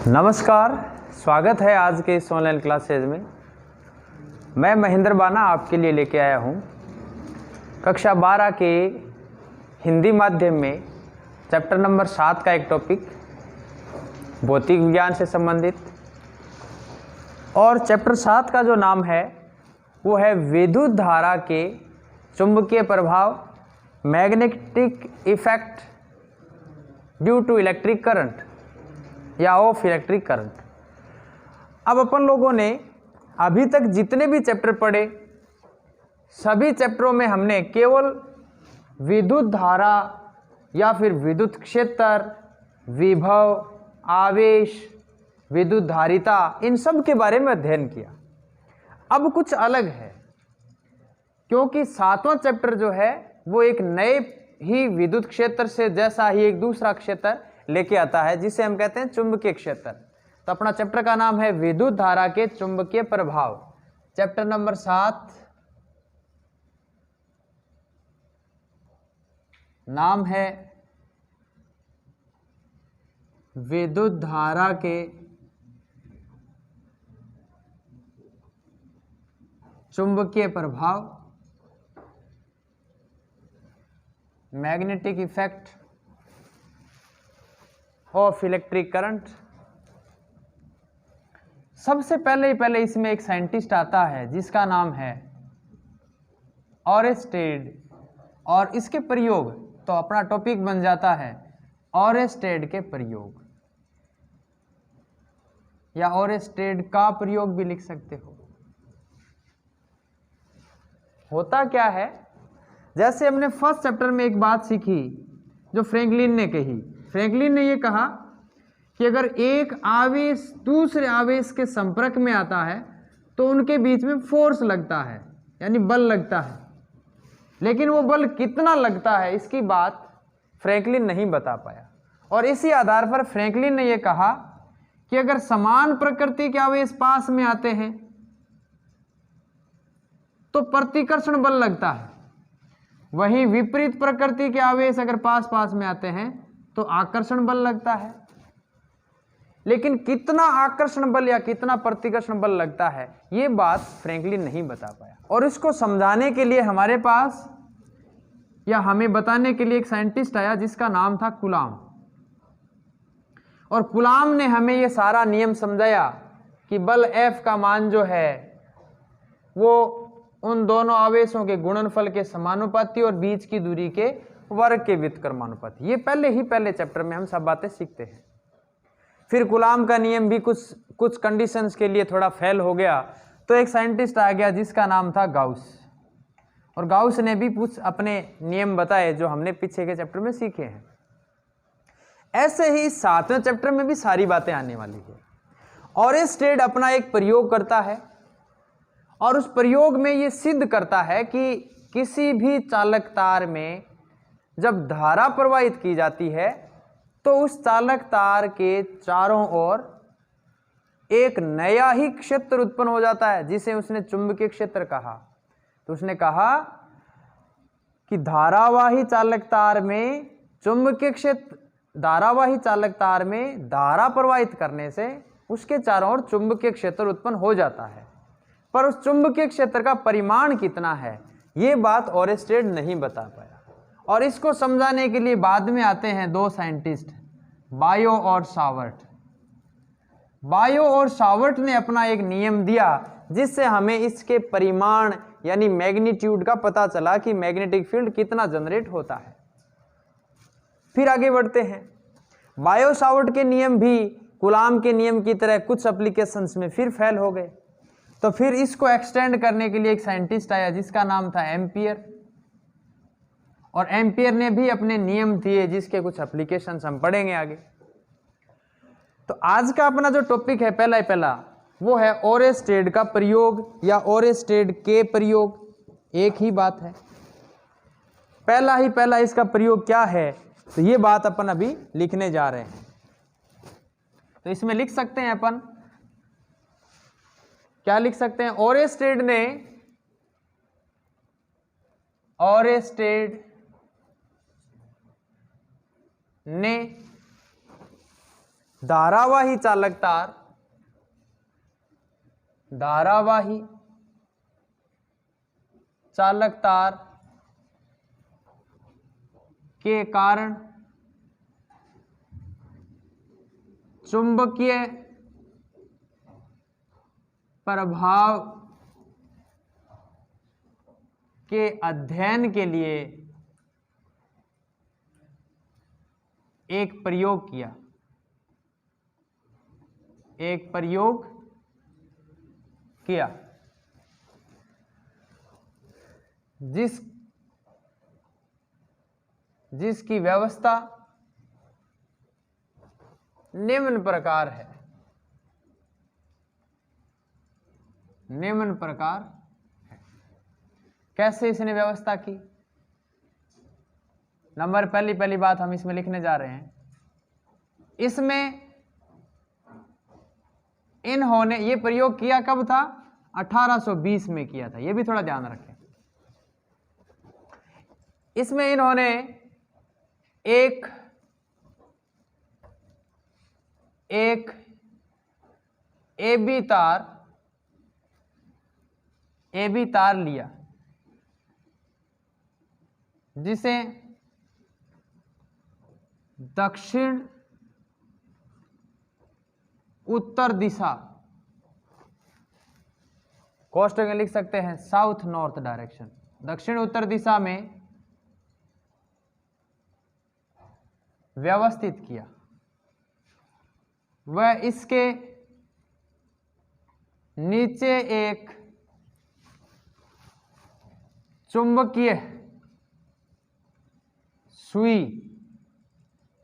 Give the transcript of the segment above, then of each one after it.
नमस्कार, स्वागत है आज के इस ऑनलाइन क्लासेज में। मैं महेंद्र बाना आपके लिए लेके आया हूँ कक्षा 12 के हिंदी माध्यम में चैप्टर नंबर 7 का एक टॉपिक भौतिक विज्ञान से संबंधित। और चैप्टर 7 का जो नाम है वो है विद्युत धारा के चुंबकीय प्रभाव, magnetic effect due to electric current या ऑफ इलेक्ट्रिक करंट। अब अपन लोगों ने अभी तक जितने भी चैप्टर पढ़े सभी चैप्टरों में हमने केवल विद्युत धारा या फिर विद्युत क्षेत्र, विभव, आवेश, विद्युत धारिता, इन सब के बारे में अध्ययन किया। अब कुछ अलग है क्योंकि 7वां चैप्टर जो है वो एक नए ही विद्युत क्षेत्र से जैसा ही एक दूसरा क्षेत्र लेके आता है जिसे हम कहते हैं चुंबकीय क्षेत्र। तो अपना चैप्टर का नाम है विद्युत धारा के चुंबकीय प्रभाव, चैप्टर नंबर 7। नाम है विद्युत धारा के चुंबकीय प्रभाव, magnetic effect of electric current. सबसे पहले इसमें एक साइंटिस्ट आता है जिसका नाम है ऑरेस्टेड, और इसके प्रयोग, तो अपना टॉपिक बन जाता है ऑरेस्टेड के प्रयोग, या ऑरेस्टेड का प्रयोग भी लिख सकते हो। होता क्या है, जैसे हमने फर्स्ट चैप्टर में एक बात सीखी जो फ्रैंकलिन ने कही। फ्रैंकलिन ने यह कहा कि अगर एक आवेश दूसरे आवेश के संपर्क में आता है तो उनके बीच में फोर्स लगता है, यानी बल लगता है। लेकिन वो बल कितना लगता है इसकी बात फ्रैंकलिन नहीं बता पाया, और इसी आधार पर फ्रैंकलिन ने यह कहा कि अगर समान प्रकृति के आवेश पास में आते हैं तो प्रतिकर्षण बल लगता है, वहीं विपरीत प्रकृति के आवेश अगर पास पास में आते हैं तो आकर्षण बल लगता है। लेकिन कितना आकर्षण बल या कितना प्रतिकर्षण बल लगता है ये बात फ्रैंकलिन नहीं बता पाया, और इसको समझाने के लिए हमारे पास या हमें बताने के लिए एक साइंटिस्ट आया जिसका नाम था कूलाम। और कूलाम ने हमें ये सारा नियम समझाया कि बल F का मान जो है वो उन दोनों आवेशों के गुणनफल के समानुपाती और बीच की दूरी के वर्ग के व्युत्क्रमानुपाती। ये पहले चैप्टर में हम सब बातें सीखते हैं। फिर कूलाम का नियम भी कुछ कंडीशंस के लिए थोड़ा फेल हो गया, तो एक साइंटिस्ट आ गया जिसका नाम था गाउस, और गाउस ने भी कुछ अपने नियम बताए जो हमने पीछे के चैप्टर में सीखे हैं। ऐसे ही 7वें चैप्टर में भी सारी बातें आने वाली है। ऑरेस्टेड अपना एक प्रयोग करता है और उस प्रयोग में ये सिद्ध करता है कि किसी भी चालक तार में जब धारा प्रवाहित की जाती है तो उस चालक तार के चारों ओर एक नया ही क्षेत्र उत्पन्न हो जाता है जिसे उसने चुंबकीय क्षेत्र कहा। तो उसने कहा कि धारावाही चालक तार में चुंबकीय क्षेत्र, धारावाही चालक तार में धारा प्रवाहित करने से उसके चारों ओर चुंबकीय क्षेत्र उत्पन्न हो जाता है, पर उस चुंबकीय क्षेत्र का परिमाण कितना है ये बात ऑरेस्टेड नहीं बता पाया। और इसको समझाने के लिए बाद में आते हैं दो साइंटिस्ट, बायो और सावर्ट। बायो और सावर्ट ने अपना एक नियम दिया जिससे हमें इसके परिमाण यानी मैग्नीट्यूड का पता चला कि मैग्नेटिक फील्ड कितना जनरेट होता है। फिर आगे बढ़ते हैं। बायो सावर्ट के नियम भी कूलाम के नियम की तरह कुछ एप्लीकेशंस में फिर फेल हो गए, तो फिर इसको एक्सटेंड करने के लिए एक साइंटिस्ट आया जिसका नाम था एम्पियर, और एम्पियर ने भी अपने नियम दिए जिसके कुछ एप्लीकेशंस हम पढ़ेंगे आगे। तो आज का अपना जो टॉपिक है पहला वो है ऑरेस्टेड का प्रयोग या ऑरेस्टेड के प्रयोग। एक ही बात है, पहला इसका प्रयोग क्या है, तो ये बात अपन अभी लिखने जा रहे हैं। तो इसमें लिख सकते हैं अपन, क्या लिख सकते हैं, ऑरेस्टेड ने धारावाही चालक तार, धारावाही चालक तार के कारण चुंबकीय प्रभाव के अध्ययन के लिए एक प्रयोग किया, एक प्रयोग किया जिसकी व्यवस्था निम्न प्रकार है, निम्न प्रकार है। कैसे इसने व्यवस्था की? नंबर पहली बात हम इसमें लिखने जा रहे हैं, इसमें इन्होंने ये प्रयोग किया कब था? 1820 में किया था, ये भी थोड़ा ध्यान रखें। इसमें इन्होंने एक AB तार लिया, जिसे दक्षिण उत्तर दिशा, कोष्टक में लिख सकते हैं साउथ नॉर्थ डायरेक्शन, दक्षिण उत्तर दिशा में व्यवस्थित किया। वह इसके नीचे एक चुंबकीय सुई,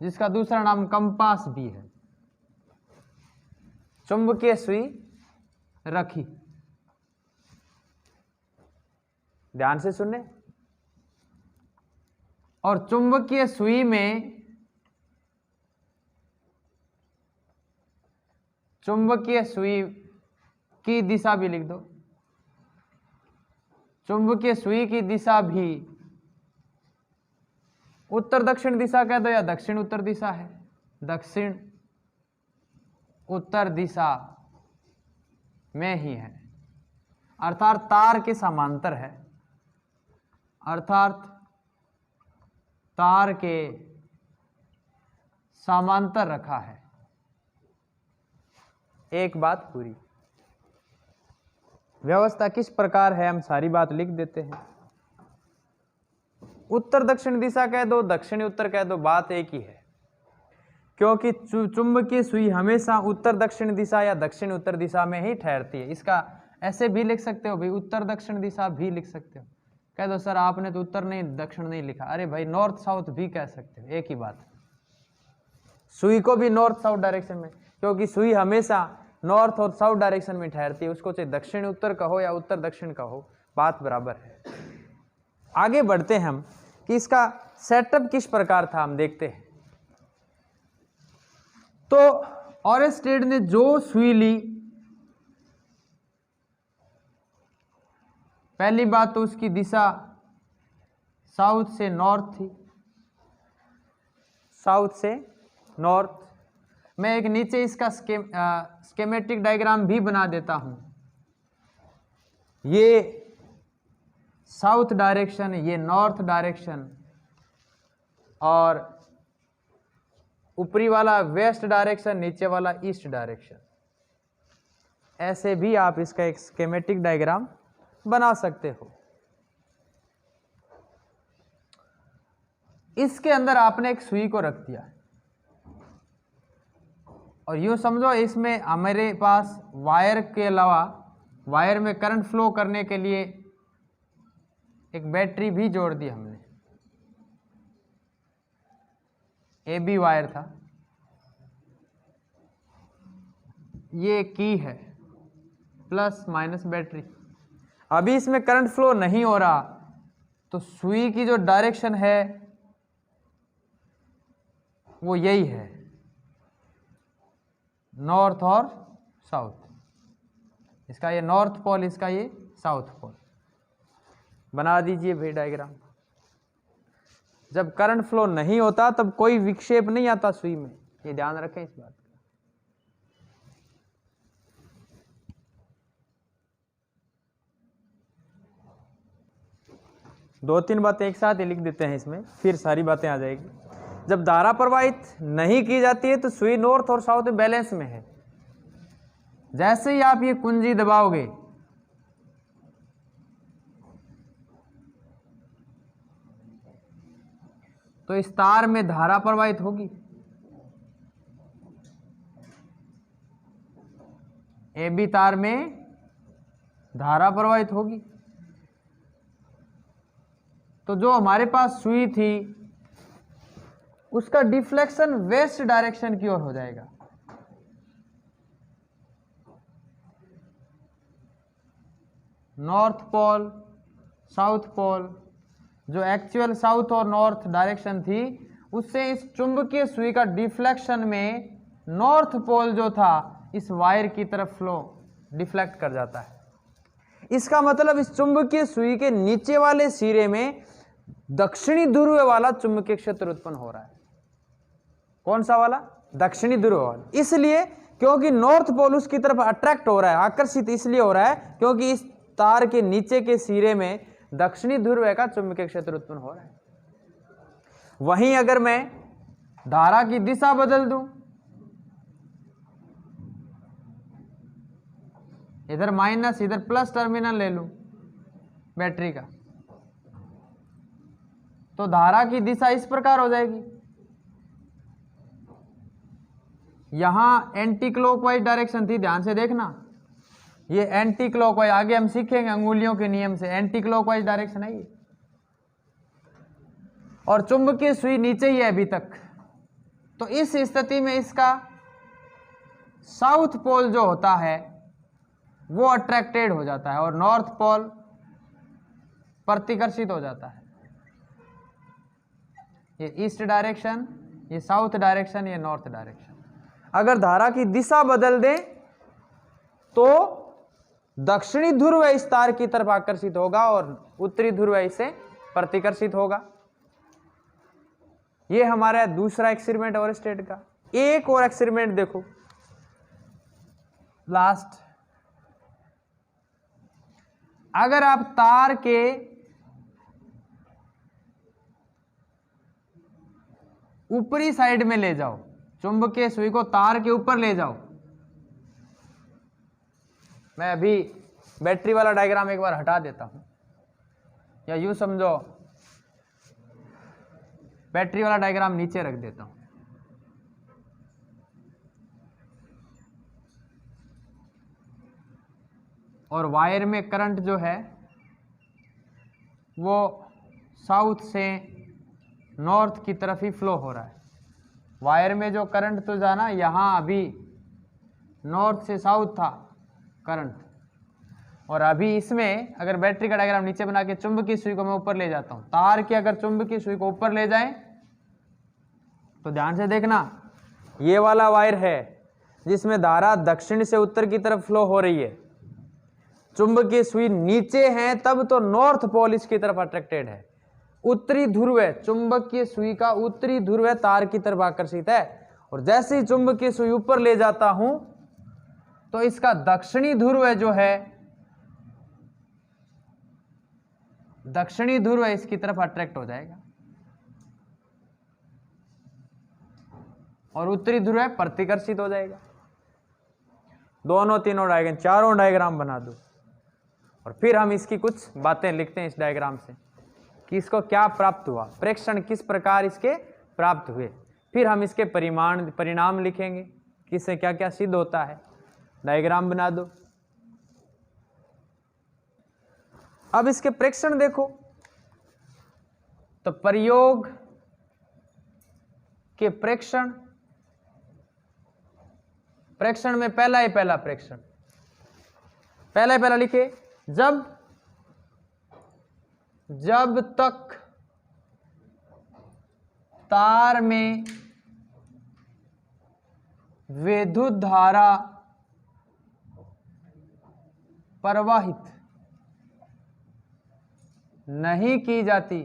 जिसका दूसरा नाम कंपास भी है, चुंबकीय सुई रखी। ध्यान से सुनने। और चुंबकीय सुई में चुंबकीय सुई की दिशा भी लिख दो, चुंबकीय सुई की दिशा भी उत्तर दक्षिण दिशा कह दो या दक्षिण उत्तर दिशा है, दक्षिण उत्तर दिशा में ही है, अर्थात तार के समांतर है, अर्थात तार के समांतर रखा है। एक बात पूरी। व्यवस्था किस प्रकार है हम सारी बात लिख देते हैं। उत्तर दक्षिण दिशा कह दो, दक्षिण उत्तर कह दो, बात एक ही है, क्योंकि चुंबकीय सुई हमेशा उत्तर दक्षिण दिशा या दक्षिण उत्तर दिशा में ही ठहरती है। इसका ऐसे भी लिख सकते हो भाई, उत्तर दक्षिण दिशा भी लिख सकते हो। कह दो सर आपने तो उत्तर नहीं दक्षिण नहीं लिखा, अरे भाई नॉर्थ साउथ भी कह सकते हो, एक ही बात। सुई को भी नॉर्थ साउथ डायरेक्शन में, क्योंकि सुई हमेशा नॉर्थ और साउथ डायरेक्शन में ठहरती है, उसको चाहे दक्षिण उत्तर कहो या उत्तर दक्षिण कहो, बात बराबर है। आगे बढ़ते हैं हम कि इसका सेटअप किस प्रकार था, हम देखते हैं। तो ऑरेस्टेड ने जो सुई ली, पहली बात तो उसकी दिशा साउथ से नॉर्थ थी, साउथ से नॉर्थ। मैं एक नीचे इसका स्कीमेटिक डायग्राम भी बना देता हूं। ये साउथ डायरेक्शन, ये नॉर्थ डायरेक्शन, और ऊपरी वाला वेस्ट डायरेक्शन, नीचे वाला ईस्ट डायरेक्शन। ऐसे भी आप इसका एक स्कीमेटिक डायग्राम बना सकते हो। इसके अंदर आपने एक सुई को रख दिया और यूं समझो इसमें हमारे पास वायर के अलावा वायर में करंट फ्लो करने के लिए एक बैटरी भी जोड़ दी हमने। AB वायर था, ये की है प्लस माइनस बैटरी। अभी इसमें करंट फ्लो नहीं हो रहा, तो सुई की जो डायरेक्शन है वो यही है, नॉर्थ और साउथ। इसका ये नॉर्थ पोल, इसका ये साउथ पोल। बना दीजिए भाई डायग्राम। जब करंट फ्लो नहीं होता तब कोई विक्षेप नहीं आता सुई में, ये ध्यान रखें इस बात का। दो तीन बातें एक साथ ही लिख देते हैं इसमें, फिर सारी बातें आ जाएगी। जब धारा प्रवाहित नहीं की जाती है तो सुई नॉर्थ और साउथ बैलेंस में है। जैसे ही आप ये कुंजी दबाओगे तो इस तार में धारा प्रवाहित होगी, ए बी तार में धारा प्रवाहित होगी। तो जो हमारे पास सुई थी उसका डिफ्लेक्शन वेस्ट डायरेक्शन की ओर हो जाएगा। नॉर्थ पोल साउथ पोल, जो एक्चुअल साउथ और नॉर्थ डायरेक्शन थी, उससे इस चुंबकीय सुई का डिफ्लेक्शन में नॉर्थ पोल जो था इस वायर की तरफ फ्लो डिफ्लेक्ट कर जाता है। इसका मतलब इस चुंबकीय सुई के नीचे वाले सिरे में दक्षिणी ध्रुव वाला चुंबकीय क्षेत्र उत्पन्न हो रहा है। कौन सा वाला? दक्षिणी ध्रुव वाला। इसलिए क्योंकि नॉर्थ पोल उसकी तरफ अट्रैक्ट हो रहा है, आकर्षित इसलिए हो रहा है क्योंकि इस तार के नीचे के सिरे में दक्षिणी ध्रुव का चुंबकीय क्षेत्र उत्पन्न हो रहा है। वहीं अगर मैं धारा की दिशा बदल दूं, इधर माइनस इधर प्लस टर्मिनल ले लूं बैटरी का, तो धारा की दिशा इस प्रकार हो जाएगी। यहां एंटी क्लॉकवाइज डायरेक्शन थी, ध्यान से देखना, ये एंटी क्लॉकवाइज, आगे हम सीखेंगे अंगुलियों के नियम से, एंटी क्लॉकवाइज डायरेक्शन है ये। और चुंबकीय सुई नीचे ही है अभी तक, तो इस स्थिति में इसका साउथ पोल जो होता है वो अट्रैक्टेड हो जाता है और नॉर्थ पोल प्रतिकर्षित हो जाता है। ये ईस्ट डायरेक्शन, ये साउथ डायरेक्शन, ये नॉर्थ डायरेक्शन। अगर धारा की दिशा बदल दें तो दक्षिणी ध्रुव इस तार की तरफ आकर्षित होगा और उत्तरी ध्रुव इसे प्रतिकर्षित होगा। ये हमारा दूसरा एक्सपेरिमेंट और स्टेट का। एक और एक्सपेरिमेंट देखो, लास्ट। अगर आप तार के ऊपरी साइड में ले जाओ, चुंबकीय सुई को तार के ऊपर ले जाओ, मैं अभी बैटरी वाला डायग्राम एक बार हटा देता हूं, या यूं समझो बैटरी वाला डायग्राम नीचे रख देता हूं। और वायर में करंट जो है वो साउथ से नॉर्थ की तरफ ही फ्लो हो रहा है। वायर में जो करंट तो जाना, यहाँ अभी नॉर्थ से साउथ था करंट, और अभी इसमें अगर बैटरी का डायग्राम नीचे बना के चुंबकीय सुई को मैं ऊपर ले जाता हूँ, तार की अगर चुंबकीय सुई को ऊपर ले जाएं तो ध्यान से देखना, ये वाला वायर है जिसमें धारा दक्षिण से उत्तर की तरफ फ्लो हो रही है, चुंबकीय सुई नीचे है, तब तो नॉर्थ पोल इसकी तरफ अट्रैक्टेड है। उत्तरी ध्रुव है, चुंबकीय सुई का उत्तरी ध्रुव है तार की तरफ आकर्षित है, और जैसे ही चुंबकीय सुई ऊपर ले जाता हूं तो इसका दक्षिणी ध्रुव जो है, दक्षिणी ध्रुव इसकी तरफ अट्रैक्ट हो जाएगा और उत्तरी ध्रुव है प्रतिकर्षित हो जाएगा। दोनों तीनों डायग्राम, चारों डायग्राम बना दो और फिर हम इसकी कुछ बातें लिखते हैं इस डायग्राम से कि इसको क्या प्राप्त हुआ, प्रेक्षण किस प्रकार इसके प्राप्त हुए। फिर हम इसके परिणाम लिखेंगे कि इससे क्या क्या सिद्ध होता है। डायग्राम बना दो। अब इसके प्रेक्षण देखो, तो प्रयोग के प्रेक्षण, प्रेक्षण में पहला ही पहला प्रेक्षण, पहला ही पहला लिखे, जब तक तार में विद्युत धारा प्रवाहित नहीं की जाती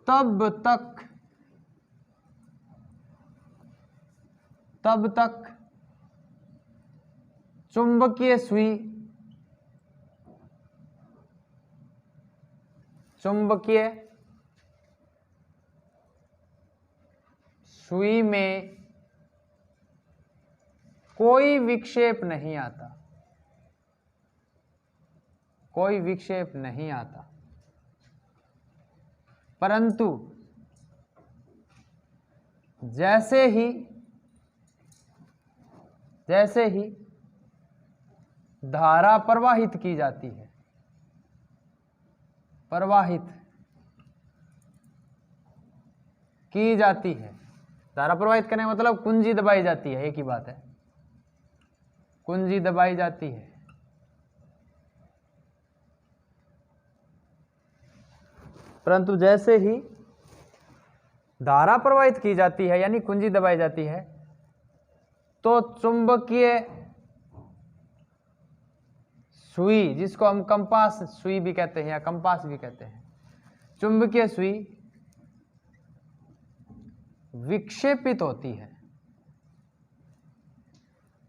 तब तक चुंबकीय सुई चुंबकीय सुई में कोई विक्षेप नहीं आता, कोई विक्षेप नहीं आता, परंतु जैसे ही धारा प्रवाहित की जाती है, प्रवाहित की जाती है, धारा प्रवाहित करने का मतलब कुंजी दबाई जाती है, एक ही बात है, कुंजी दबाई जाती है, परंतु जैसे ही धारा प्रवाहित की जाती है यानी कुंजी दबाई जाती है, तो चुंबकीय सुई, जिसको हम कंपास सुई भी कहते हैं या कंपास भी कहते हैं, चुंबकीय सुई विक्षेपित होती है।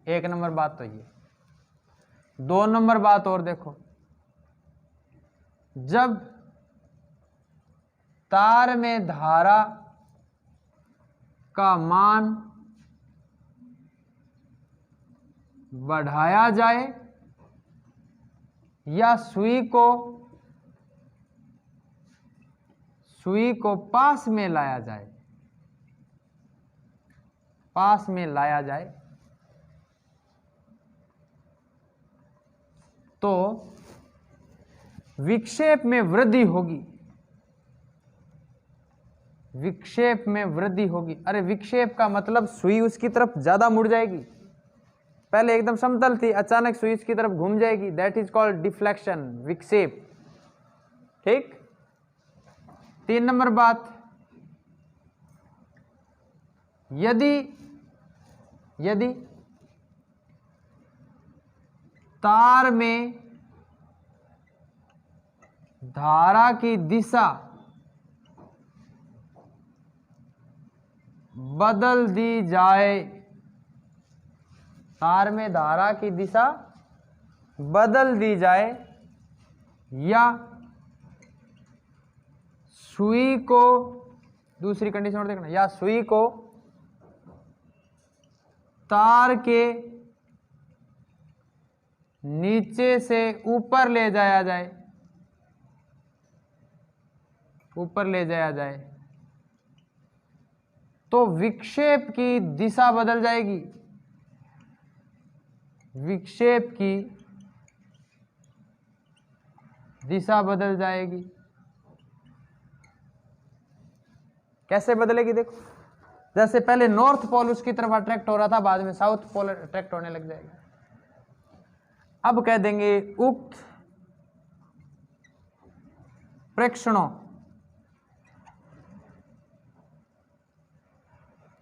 एक नंबर बात तो ये। दो नंबर बात और देखो, जब तार में धारा का मान बढ़ाया जाए या सुई को पास में लाया जाए, पास में लाया जाए, तो विक्षेप में वृद्धि होगी, विक्षेप में वृद्धि होगी। अरे विक्षेप का मतलब सुई उसकी तरफ ज्यादा मुड़ जाएगी, पहले एकदम समतल थी, अचानक सुई उसकी तरफ घूम जाएगी, दैट इज कॉल्ड डिफ्लेक्शन, विक्षेप। ठीक। 3 नंबर बात, यदि तार में धारा की दिशा बदल दी जाए, तार में धारा की दिशा बदल दी जाए या सुई को, दूसरी कंडीशन और देखना, या सुई को तार के नीचे से ऊपर ले जाया जाए, ऊपर ले जाया जाए, तो विक्षेप की दिशा बदल जाएगी, विक्षेप की दिशा बदल जाएगी। कैसे बदलेगी देखो, जैसे पहले नॉर्थ पोल उसकी तरफ अट्रैक्ट हो रहा था, बाद में साउथ पोल अट्रैक्ट होने लग जाएगा। अब कह देंगे उक्त प्रेक्षणों,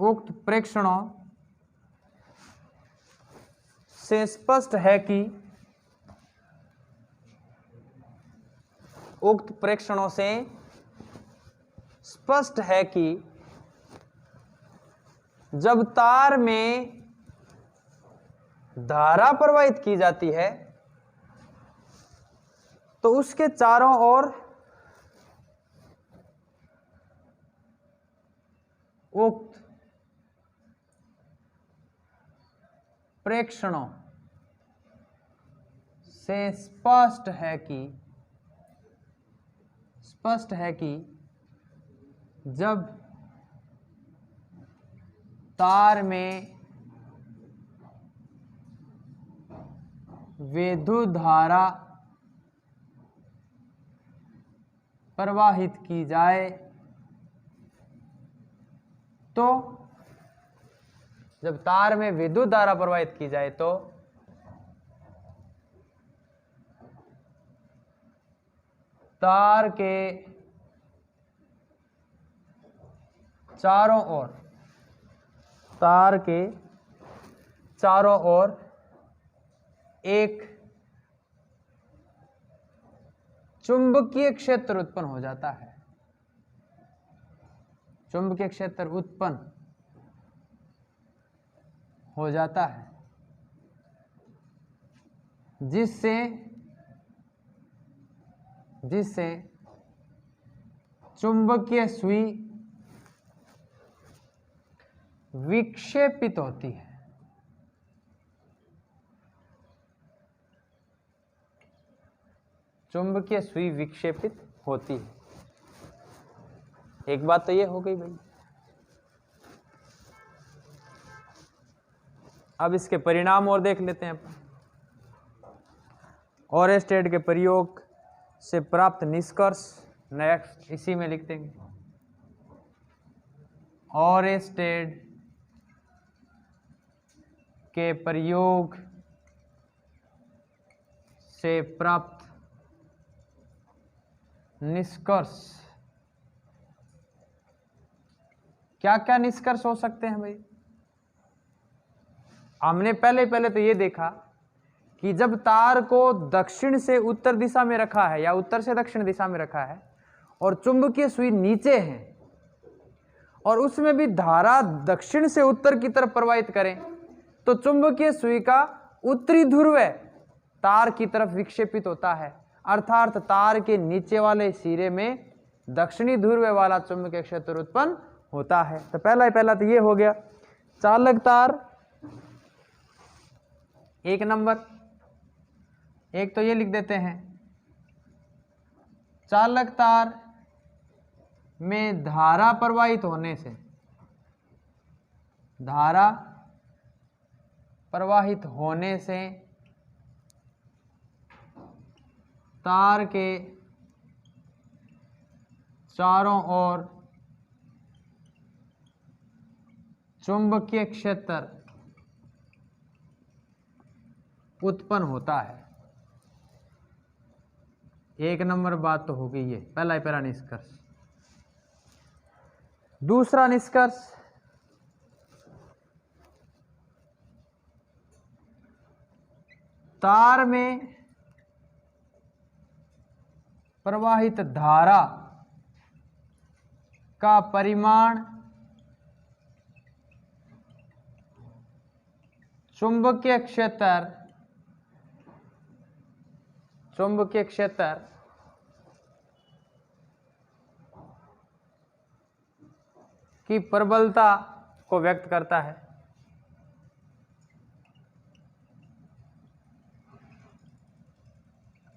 उक्त प्रेक्षणों से स्पष्ट है कि, उक्त प्रेक्षणों से स्पष्ट है कि जब तार में धारा प्रवाहित की जाती है तो उसके चारों ओर उक्त प्रेक्षणों से स्पष्ट है कि जब तार में विद्युत धारा प्रवाहित की जाए तो, जब तार में विद्युत धारा प्रवाहित की जाए तो तार के चारों ओर, तार के चारों ओर एक चुंबकीय क्षेत्र उत्पन्न हो जाता है, चुंबकीय क्षेत्र उत्पन्न हो जाता है, जिससे चुंबकीय सुई विक्षेपित होती है। चुंबकीय सुई विक्षेपित होती है। एक बात तो ये हो गई भाई। अब इसके परिणाम और देख लेते हैं अपन। ओरेस्टेड के प्रयोग से प्राप्त निष्कर्ष, नेक्स्ट इसी में लिख देंगे। ओरेस्टेड के प्रयोग से प्राप्त निष्कर्ष। क्या क्या निष्कर्ष हो सकते हैं भाई? हमने पहले तो ये देखा कि जब तार को दक्षिण से उत्तर दिशा में रखा है या उत्तर से दक्षिण दिशा में रखा है और चुंबकीय सुई नीचे है और उसमें भी धारा दक्षिण से उत्तर की तरफ प्रवाहित करें तो चुंबकीय सुई का उत्तरी ध्रुव तार की तरफ विक्षेपित होता है, अर्थात तार के नीचे वाले सिरे में दक्षिणी ध्रुव वाला चुंबकीय क्षेत्र उत्पन्न होता है। तो पहला तो ये हो गया चालक तार। एक नंबर, एक तो ये लिख देते हैं, चालक तार में धारा प्रवाहित होने से, धारा प्रवाहित होने से तार के चारों ओर चुंबकीय क्षेत्र उत्पन्न होता है। एक नंबर बात तो हो गई ये, पहला निष्कर्ष। दूसरा निष्कर्ष, तार में प्रवाहित धारा का परिमाण चुंबकीय क्षेत्र की प्रबलता को व्यक्त करता है।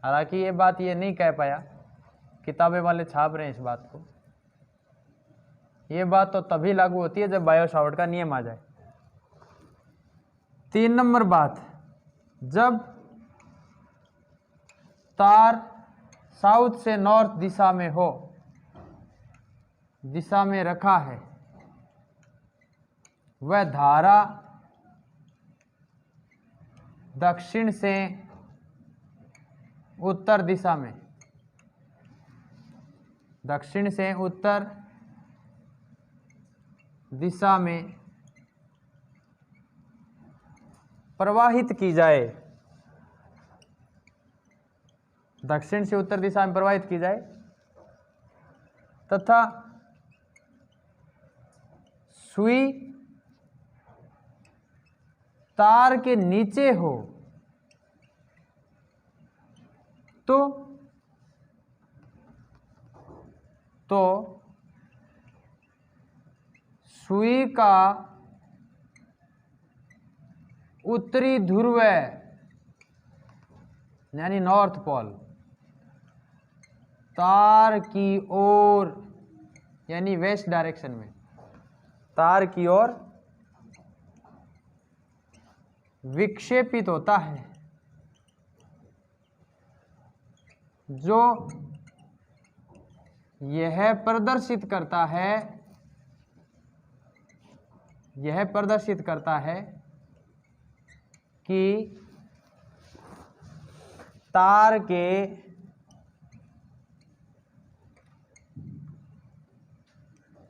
हालांकि ये बात ये नहीं कह पाया, किताबें वाले छाप रहे हैं इस बात को। ये बात तो तभी लागू होती है जब बायो सावर्ट का नियम आ जाए। 3 नंबर बात, जब तार साउथ से नॉर्थ दिशा में हो, दिशा में रखा है, वह धारा दक्षिण से उत्तर दिशा में, दक्षिण से उत्तर दिशा में प्रवाहित की जाए, दक्षिण से उत्तर दिशा में प्रवाहित की जाए तथा सुई तार के नीचे हो तो सुई का उत्तरी ध्रुव यानी नॉर्थ पोल तार की ओर यानी वेस्ट डायरेक्शन में, तार की ओर विक्षेपित होता है, जो यह प्रदर्शित करता है कि तार के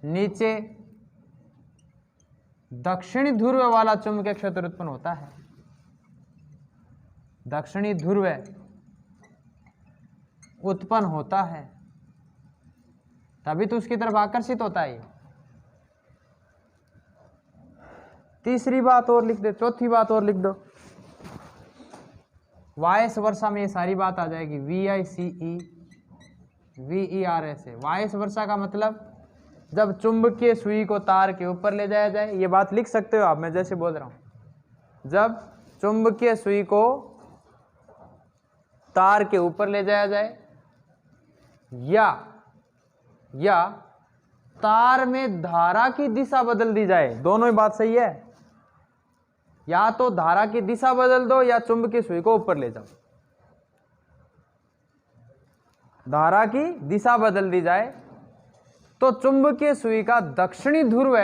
नीचे दक्षिणी ध्रुव वाला चुंबकीय क्षेत्र उत्पन्न होता है। दक्षिणी ध्रुव उत्पन्न होता है तभी तो उसकी तरफ आकर्षित होता है। तीसरी बात और लिख दे, चौथी बात और लिख दो, वाइस वर्षा में ये सारी बात आ जाएगी। VICE VERS है। वाइस वर्षा का मतलब जब चुंबकीय सुई को तार के ऊपर ले जाया जाए, ये बात लिख सकते हो आप, मैं जैसे बोल रहा हूं, जब चुंबकीय सुई को तार के ऊपर ले जाया जाए या तार में धारा की दिशा बदल दी जाए, दोनों ही बात सही है। या तो धारा की दिशा बदल दो या चुंबकीय सुई को ऊपर ले जाओ। धारा की दिशा बदल दी जाए तो चुंबकीय सुई का दक्षिणी ध्रुव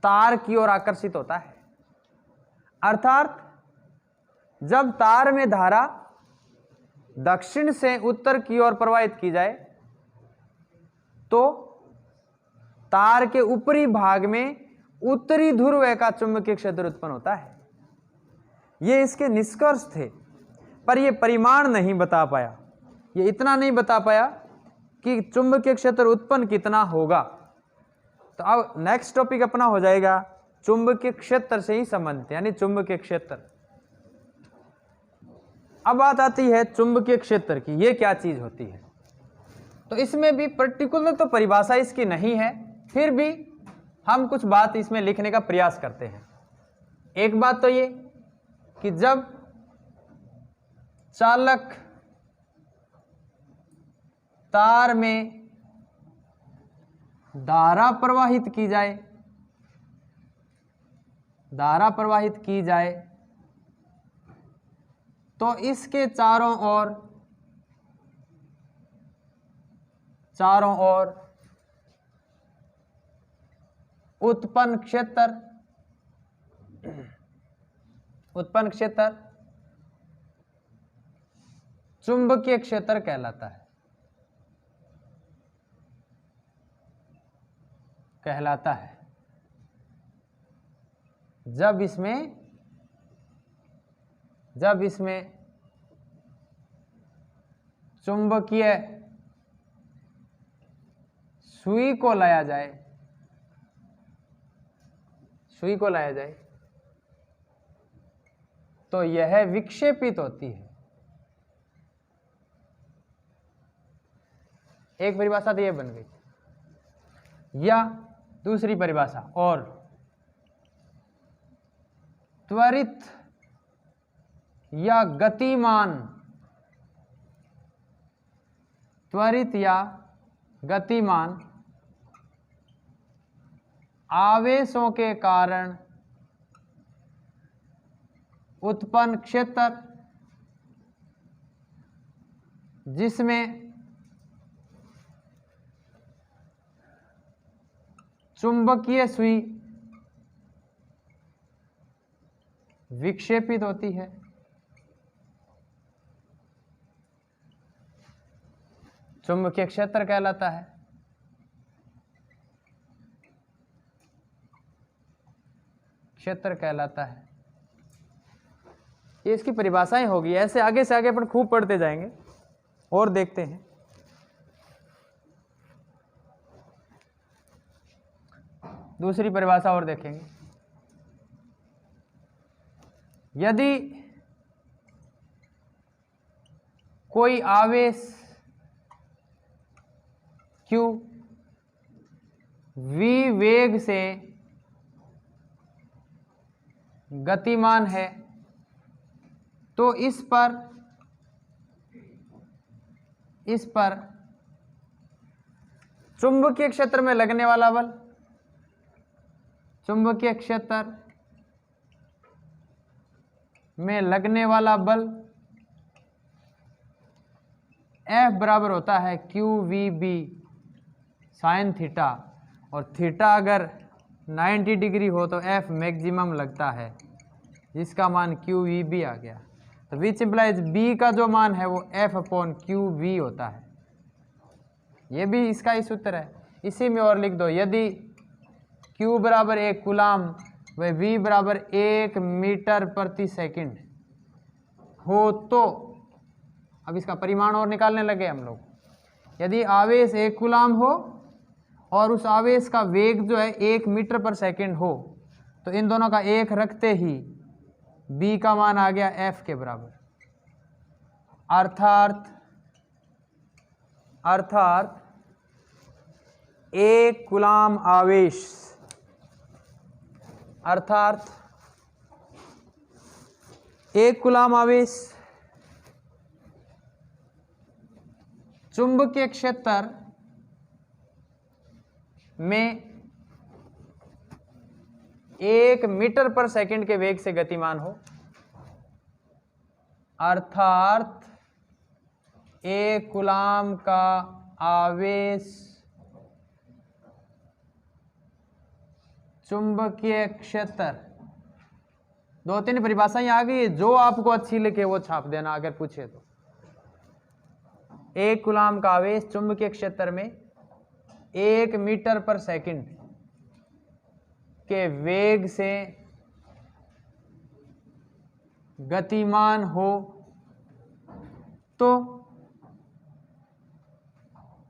तार की ओर आकर्षित होता है। अर्थात जब तार में धारा दक्षिण से उत्तर की ओर प्रवाहित की जाए तो तार के ऊपरी भाग में उत्तरी ध्रुव का चुंबकीय क्षेत्र उत्पन्न होता है। ये इसके निष्कर्ष थे, पर ये परिमाण नहीं बता पाया। ये इतना नहीं बता पाया कि चुंबकीय क्षेत्र उत्पन्न कितना होगा। तो अब नेक्स्ट टॉपिक अपना हो जाएगा चुंबकीय क्षेत्र से ही संबंधित, यानी चुंबकीय क्षेत्र। अब बात आती है चुंबकीय क्षेत्र की, ये क्या चीज होती है। तो इसमें भी पर्टिकुलर तो परिभाषा इसकी नहीं है, फिर भी हम कुछ बात इसमें लिखने का प्रयास करते हैं। एक बात तो ये कि जब चालक तार में धारा प्रवाहित की जाए तो इसके चारों ओर उत्पन्न क्षेत्र चुंबकीय क्षेत्र कहलाता है। जब इसमें चुंबकीय सुई को लाया जाए तो यह विक्षेपित होती है। एक परिभाषा तो यह बन गई। या दूसरी परिभाषा, और त्वरित या गतिमान आवेशों के कारण उत्पन्न क्षेत्र जिसमें चुंबकीय सुई विक्षेपित होती है, चुंबकीय क्षेत्र कहलाता है। ये इसकी परिभाषाएं होगी। ऐसे आगे से आगे अपन खूब पढ़ते जाएंगे और देखते हैं। दूसरी परिभाषा और देखेंगे। यदि कोई आवेश Q v वेग से गतिमान है तो इस पर चुंबकीय क्षेत्र में लगने वाला बल, F बराबर होता है QVB साइन थीटा, और थीटा अगर 90 डिग्री हो तो F मैक्सिमम लगता है, जिसका मान QVB आ गया। तो विच इम्प्लाइज B का जो मान है वो F/QV होता है। ये भी इसका ही सूत्र है। इसी में और लिख दो, यदि Q बराबर 1 कूलाम व V बराबर 1 मीटर प्रति सेकंड हो तो, अब इसका परिमाण और निकालने लगे हम लोग। यदि आवेश 1 कूलाम हो और उस आवेश का वेग जो है 1 मीटर पर सेकंड हो तो इन दोनों का 1 रखते ही B का मान आ गया F के बराबर। अर्थात अर्थात एक कूलाम आवेश, अर्थात एक कूलाम आवेश चुंबकीय क्षेत्र में 1 मीटर पर सेकंड के वेग से गतिमान हो, अर्थात एक कूलाम का आवेश चुंबकीय क्षेत्र, 2-3 परिभाषाएं आ गई, जो आपको अच्छी लगे वो छाप देना अगर पूछे तो। एक कूलाम का आवेश चुंबकीय क्षेत्र में 1 मीटर पर सेकंड के वेग से गतिमान हो तो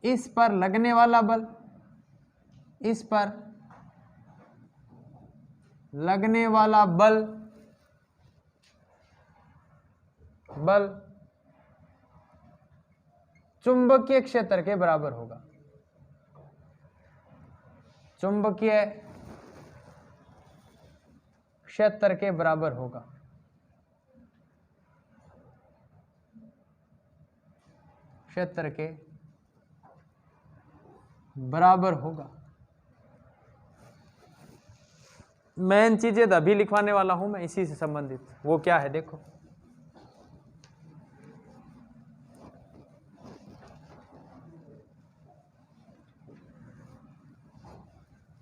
इस पर लगने वाला बल, इस पर लगने वाला बल चुंबकीय क्षेत्र के बराबर होगा। चुंबकीय क्षेत्र के बराबर होगा। क्षेत्र के बराबर होगा। मेन चीजें तो अभी लिखवाने वाला हूं मैं इसी से संबंधित, वो क्या है देखो।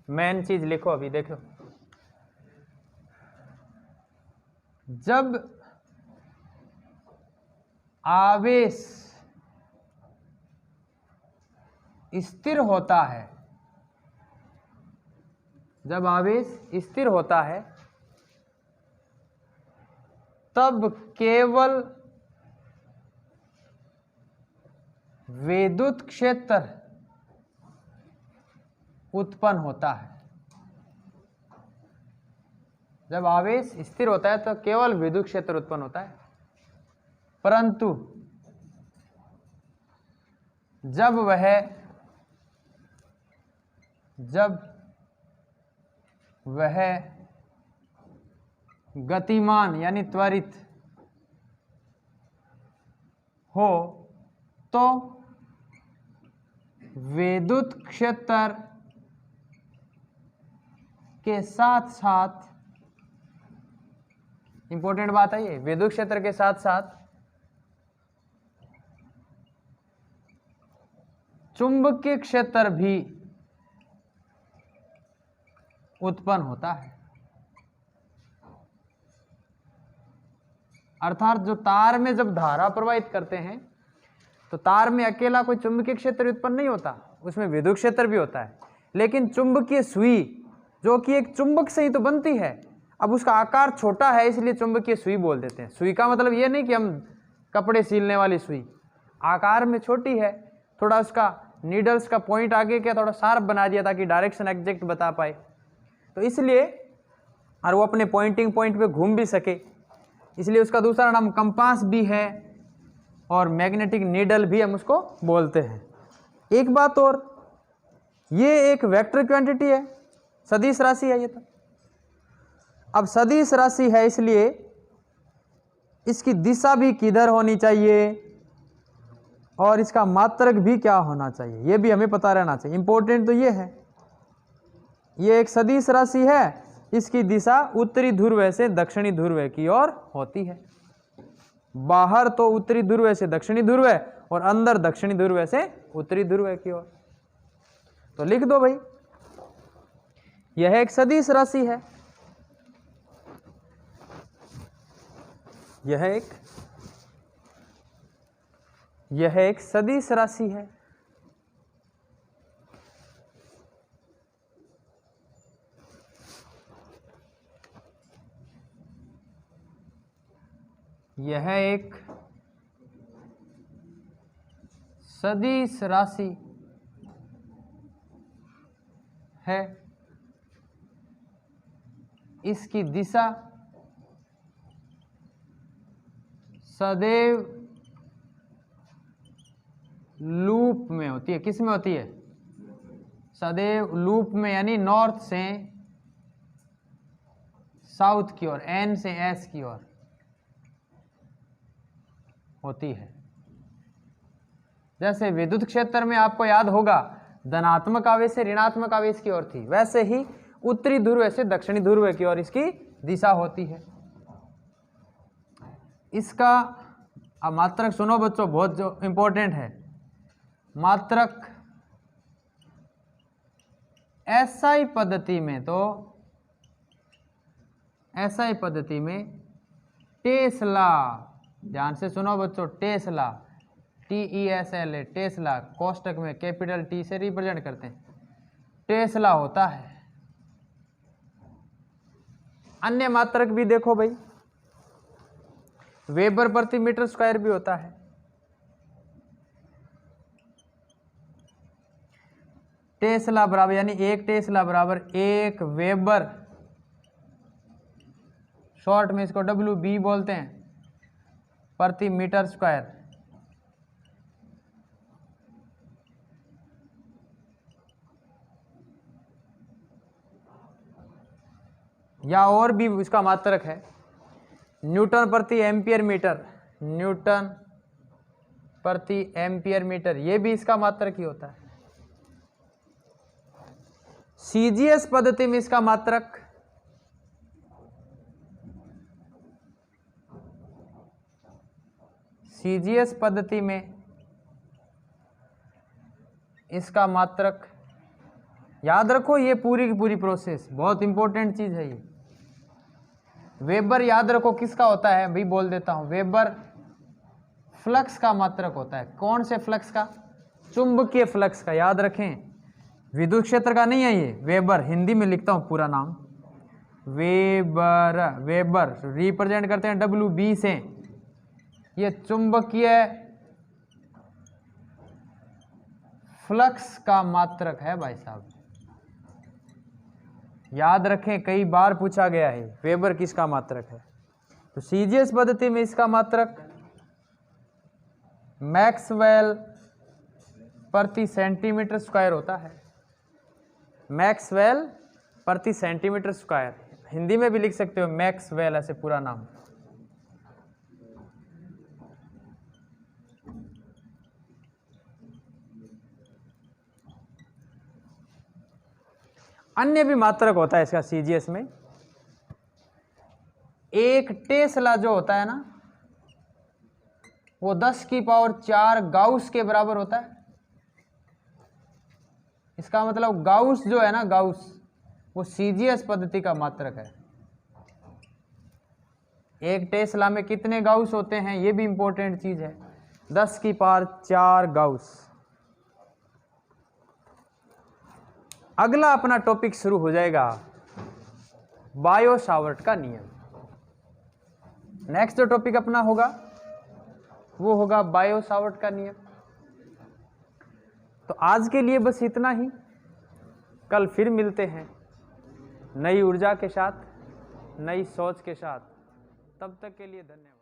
मेन चीज लिखो अभी देखो। जब आवेश स्थिर होता है, जब आवेश स्थिर होता है तब केवल विद्युत क्षेत्र उत्पन्न होता है। जब आवेश स्थिर होता है तो केवल विद्युत क्षेत्र उत्पन्न होता है, परंतु जब वह गतिमान यानी त्वरित हो तो विद्युत क्षेत्र के साथ साथ, इंपॉर्टेंट बात है ये, विद्युत क्षेत्र के साथ साथ चुंबकीय क्षेत्र भी उत्पन्न होता है। अर्थात जो तार में जब धारा प्रवाहित करते हैं तो तार में अकेला कोई चुंबकीय क्षेत्र उत्पन्न नहीं होता, उसमें विद्युत क्षेत्र भी होता है। लेकिन चुंबकीय सुई जो कि एक चुंबक से ही तो बनती है, अब उसका आकार छोटा है इसलिए चुंबकीय सुई बोल देते हैं। सुई का मतलब ये नहीं कि हम कपड़े सीलने वाली सुई, आकार में छोटी है, थोड़ा उसका नीडल्स का पॉइंट आगे क्या थोड़ा शार्प बना दिया ताकि डायरेक्शन एग्जैक्ट बता पाए, तो इसलिए, और वो अपने पॉइंटिंग पॉइंट पे घूम भी सके, इसलिए उसका दूसरा नाम कंपास भी है और मैग्नेटिक नीडल भी हम उसको बोलते हैं। एक बात और, ये एक वेक्टर क्वांटिटी है, सदिश राशि है ये तो। अब सदिश राशि है इसलिए इसकी दिशा भी किधर होनी चाहिए और इसका मात्रक भी क्या होना चाहिए, ये भी हमें पता रहना चाहिए। इंपॉर्टेंट तो ये है, ये एक सदिश राशि है, इसकी दिशा उत्तरी ध्रुव से दक्षिणी ध्रुव की ओर होती है। बाहर तो उत्तरी ध्रुव से दक्षिणी ध्रुव और अंदर दक्षिणी ध्रुव से उत्तरी ध्रुव की ओर। तो लिख दो भाई, यह एक सदिश राशि है, यह एक सदिश राशि है। यह एक सदिश राशि है, इसकी दिशा सदैव लूप में होती है। किस में होती है? सदैव लूप में, यानी नॉर्थ से साउथ की ओर, एन से एस की ओर होती है। जैसे विद्युत क्षेत्र में आपको याद होगा धनात्मक आवेश से ऋणात्मक आवेश की ओर थी, वैसे ही उत्तरी ध्रुव से दक्षिणी ध्रुव की ओर इसकी दिशा होती है। इसका अब मात्रक सुनो बच्चों, बहुत जो इंपॉर्टेंट है। मात्रक एसआई पद्धति में, तो एसआई पद्धति में टेस्ला, ध्यान से सुनो बच्चों, टेस्ला, TESLA, टेस्ला, कोष्टक में कैपिटल T से रिप्रेजेंट करते हैं, टेस्ला होता है। अन्य मात्रक भी देखो भाई, वेबर प्रति मीटर स्क्वायर भी होता है। टेस्ला बराबर, यानी एक टेस्ला बराबर एक वेबर, शॉर्ट में इसको WB बोलते हैं, प्रति मीटर स्क्वायर। या और भी इसका मात्रक है न्यूटन प्रति एम्पियर मीटर, न्यूटन प्रति एम्पियर मीटर, ये भी इसका मात्रक ही होता है। CGS पद्धति में इसका मात्रक CGS पद्धति में इसका मात्रक, याद रखो ये पूरी की पूरी प्रोसेस बहुत इंपॉर्टेंट चीज है ये। वेबर याद रखो किसका होता है, अभी बोल देता हूं, वेबर फ्लक्स का मात्रक होता है। कौन से फ्लक्स का? चुंबकीय फ्लक्स का, याद रखें, विद्युत क्षेत्र का नहीं है ये। वेबर, हिंदी में लिखता हूं पूरा नाम, वेबर, वेबर रिप्रेजेंट करते हैं WB से। ये चुंबकीय फ्लक्स का मात्रक है भाई साहब, याद रखें, कई बार पूछा गया है वेबर किसका मात्रक है। तो CGS पद्धति में इसका मात्रक मैक्सवेल प्रति सेंटीमीटर स्क्वायर होता है। मैक्सवेल प्रति सेंटीमीटर स्क्वायर, हिंदी में भी लिख सकते हो मैक्सवेल, ऐसे पूरा नाम। अन्य भी मात्रक होता है इसका CGS में। एक टेस्ला जो होता है ना, वो 10 की पावर 4 गाउस के बराबर होता है। इसका मतलब गाउस जो है ना, गाउस, वो CGS पद्धति का मात्रक है। एक टेस्ला में कितने गाउस होते हैं, ये भी इंपॉर्टेंट चीज है, 10 की पावर 4 गाउस। अगला अपना टॉपिक शुरू हो जाएगा बायो सावर्ट का नियम। नेक्स्ट जो टॉपिक अपना होगा वो होगा बायो सावर्ट का नियम। तो आज के लिए बस इतना ही, कल फिर मिलते हैं नई ऊर्जा के साथ, नई सोच के साथ। तब तक के लिए धन्यवाद।